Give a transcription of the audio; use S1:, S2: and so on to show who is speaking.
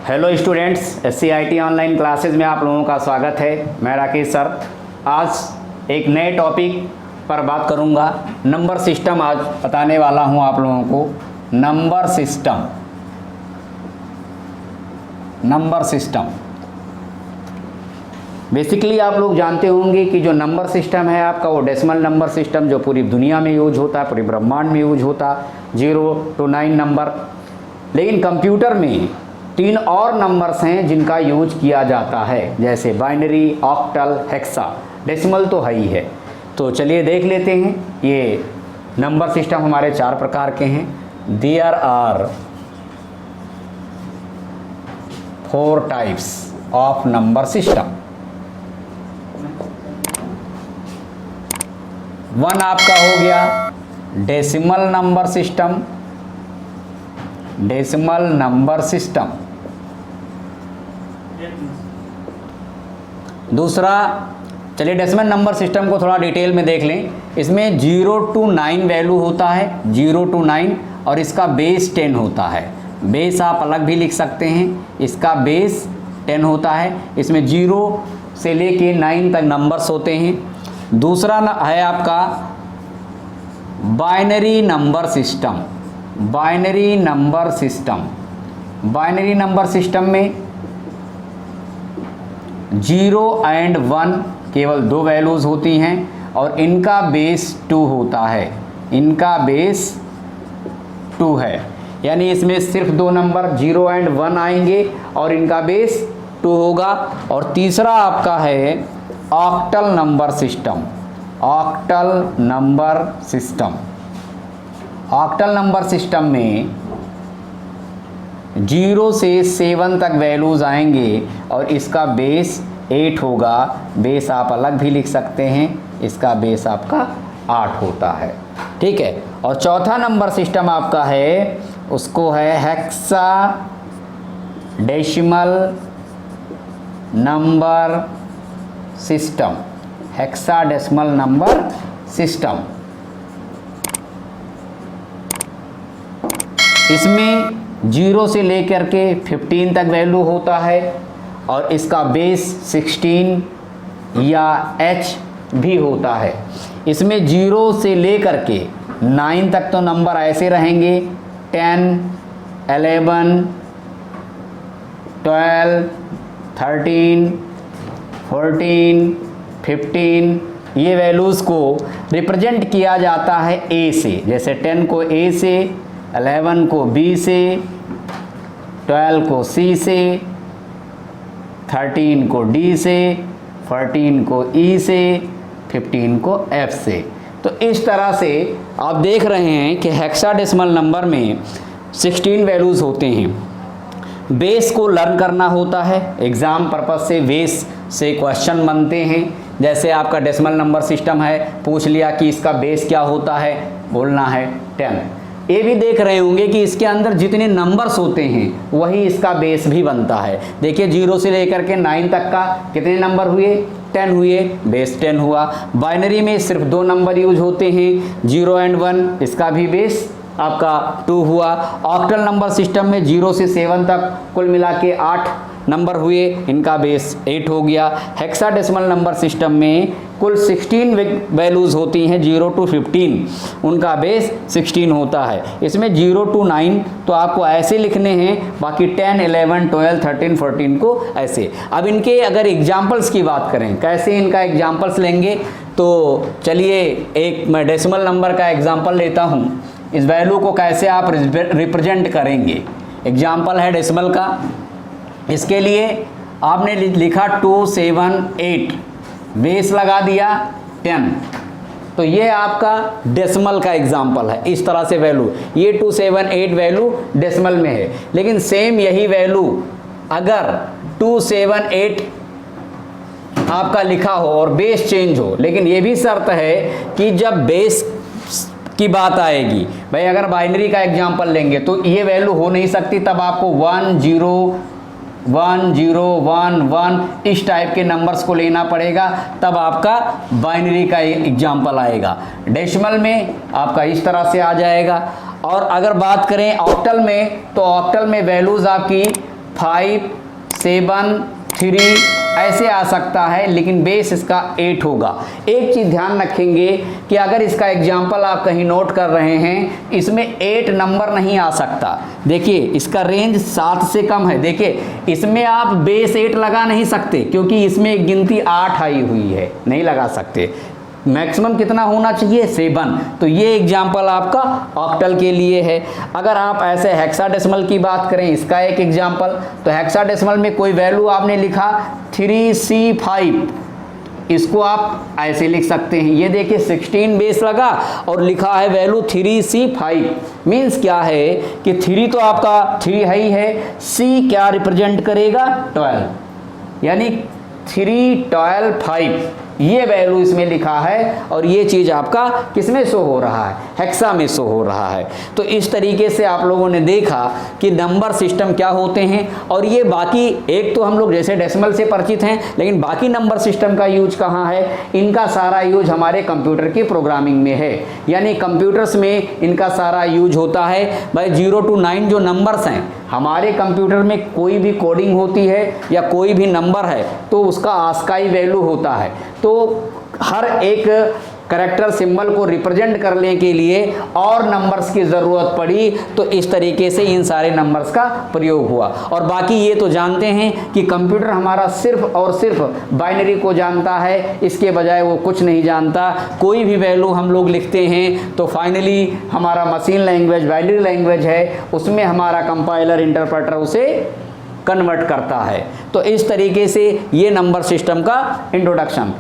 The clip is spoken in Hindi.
S1: Hello students, SCIT online classes में आप लोगों का स्वागत है। मैं राकेश सर आज एक नए टॉपिक पर बात करूंगा। नंबर सिस्टम आज बताने वाला हूं आप लोगों को। नंबर सिस्टम बेसिकली आप लोग जानते होंगे कि जो नंबर सिस्टम है आपका, वो डेसिमल नंबर सिस्टम जो पूरी दुनिया में यूज होता है, पूरे ब्रह्मांड में यूज होता, 0 to 9 नंबर। लेकिन कंप्यूटर में 3 और नंबर्स हैं जिनका यूज किया जाता है, जैसे बाइनरी, ऑक्टल, हेक्सा। डेसिमल तो है ही है। तो चलिए देख लेते हैं। ये नंबर सिस्टम हमारे 4 प्रकार के हैं। There are 4 types of number system. 1 आपका हो गया decimal number system. Decimal number system. दूसरा, चलिए डेसिमल नंबर सिस्टम को थोड़ा डिटेल में देख लें। इसमें 0 to 9 वैल्यू होता है, 0 to 9, और इसका बेस 10 होता है। बेस आप अलग भी लिख सकते हैं, इसका बेस 10 होता है। इसमें 0 से लेके 9 तक नंबर्स होते हैं। दूसरा है आपका binary number system. Binary number system. Binary number system में 0 and 1 केवल 2 वैल्यूज़ होती हैं और इनका बेस 2 होता है। इनका बेस 2 है, यानी इसमें सिर्फ 2 नंबर 0 and 1 आएंगे और इनका बेस 2 होगा। और तीसरा आपका है octal number system. Octal number system. Octal number system में 0 से 7 तक वैल्यूज़ आएंगे और इसका बेस 8 होगा। बेस आप अलग भी लिख सकते हैं, इसका बेस आपका 8 होता है। ठीक है। और चौथा नंबर सिस्टम आपका है, उसको है hexa decimal number system. Hexa decimal number system. इसमें 0 से लेकर के 15 तक वैल्यू होता है और इसका बेस 16 या H भी होता है। इसमें 0 से लेकर के 9 तक तो नंबर ऐसे रहेंगे, 10, 11, 12, 13, 14, 15। ये वैल्यूज़ को रिप्रेजेंट किया जाता है A से, जैसे 10 को A से, 11 को B से, 12 को C से, 13 को D से, 14 को E से, 15 को F से। तो इस तरह से आप देख रहे हैं कि हेक्साडेसिमल नंबर में 16 वैल्यूज़ होते हैं। बेस को लर्न करना होता है, एग्ज़ाम पर्पज़ से बेस से क्वेश्चन बनते हैं। जैसे आपका डेसिमल नंबर सिस्टम है, पूछ लिया कि इसका बेस क्या होता है, बोलना है 10। ये भी देख रहे होंगे कि इसके अंदर जितने नंबर्स होते हैं वही इसका बेस भी बनता है। देखिए 0 से लेकर के 9 तक का कितने नंबर हुए, 10 हुए, बेस 10 हुआ। बाइनरी में सिर्फ 2 नंबर यूज होते हैं, 0 and 1, इसका भी बेस आपका 2 हुआ। ऑक्टल नंबर सिस्टम में 0 से 7 तक कुल मिला के 8 नंबर हुए, इनका बेस 8 हो गया। हेक्साडेसिमल नंबर सिस्टम में कुल 16 वैल्यूज़ होती हैं, 0 to 15, उनका बेस 16 होता है। इसमें 0 to 9 तो आपको ऐसे लिखने हैं, बाकी 10, 11, 12, 13, 14 को ऐसे। अब इनके अगर एग्जाम्पल्स की बात करें, कैसे इनका एग्जाम्पल्स लेंगे, तो चलिए एक मैं डेसिमल नंबर का एग्जाम्पल लेता हूँ। इस वैल्यू को कैसे आप रिप्रेजेंट करेंगे। एग्जाम्पल है डेसिमल का। इसके लिए आपने लिखा 2, 7, 8, बेस लगा दिया 10। तो ये आपका डेसिमल का एग्जाम्पल है। इस तरह से वैल्यू, ये 2, 7, 8 वैल्यू डेसिमल में है। लेकिन सेम यही वैल्यू अगर 2, 7, 8 आपका लिखा हो और बेस चेंज हो, लेकिन ये भी शर्त है कि जब बेस की बात आएगी, भाई अगर बाइनरी का एग्जाम्पल लेंगे तो ये वैल्यू हो नहीं सकती, तब आपको 1, 0, 1, 0, 1, 1 इस टाइप के नंबर्स को लेना पड़ेगा, तब आपका बाइनरी का एग्जाम्पल आएगा। डेसिमल में आपका इस तरह से आ जाएगा। और अगर बात करें ऑक्टल में, तो ऑक्टल में वैल्यूज़ आपकी 5, 7, 3 ऐसे आ सकता है, लेकिन बेस इसका 8 होगा। एक चीज़ ध्यान रखेंगे कि अगर इसका एग्जाम्पल आप कहीं नोट कर रहे हैं, इसमें 8 नंबर नहीं आ सकता। देखिए इसका रेंज 7 से कम है। देखिए इसमें आप बेस 8 लगा नहीं सकते, क्योंकि इसमें एक गिनती 8 आई हुई है, नहीं लगा सकते। मैक्सिमम कितना होना चाहिए? 7। तो ये एग्जाम्पल आपका ऑक्टल के लिए है। अगर आप ऐसे हेक्साडेसिमल की बात करें, इसका एक एग्जाम्पल, तो हेक्साडेसिमल में कोई वैल्यू आपने लिखा 3C5, इसको आप ऐसे लिख सकते हैं। ये देखिए 16 बेस लगा और लिखा है वैल्यू 3C5। मीन्स क्या है कि 3 तो आपका 3 है ही है, C क्या रिप्रेजेंट करेगा? 12, यानी 3, 12, 5 ये वैल्यू इसमें लिखा है। और ये चीज़ आपका किसमें शो हो रहा है? हेक्सा में शो हो रहा है। तो इस तरीके से आप लोगों ने देखा कि नंबर सिस्टम क्या होते हैं। और ये बाकी, एक तो हम लोग जैसे डेसिमल से परिचित हैं, लेकिन बाकी नंबर सिस्टम का यूज कहाँ है? इनका सारा यूज हमारे कंप्यूटर की प्रोग्रामिंग में है, यानी कंप्यूटर्स में इनका सारा यूज होता है। भाई 0 to 9 जो नंबर्स हैं, हमारे कंप्यूटर में कोई भी कोडिंग होती है या कोई भी नंबर है तो उसका आस्काई वैल्यू होता है। तो हर एक करैक्टर सिंबल को रिप्रेजेंट करने के लिए और नंबर्स की ज़रूरत पड़ी, तो इस तरीके से इन सारे नंबर्स का प्रयोग हुआ। और बाकी ये तो जानते हैं कि कंप्यूटर हमारा सिर्फ और सिर्फ बाइनरी को जानता है, इसके बजाय वो कुछ नहीं जानता। कोई भी वैल्यू हम लोग लिखते हैं तो फाइनली हमारा मशीन लैंग्वेज बाइनरी लैंग्वेज है, उसमें हमारा कंपाइलर इंटरप्रेटर उसे कन्वर्ट करता है। तो इस तरीके से ये नंबर सिस्टम का इंट्रोडक्शन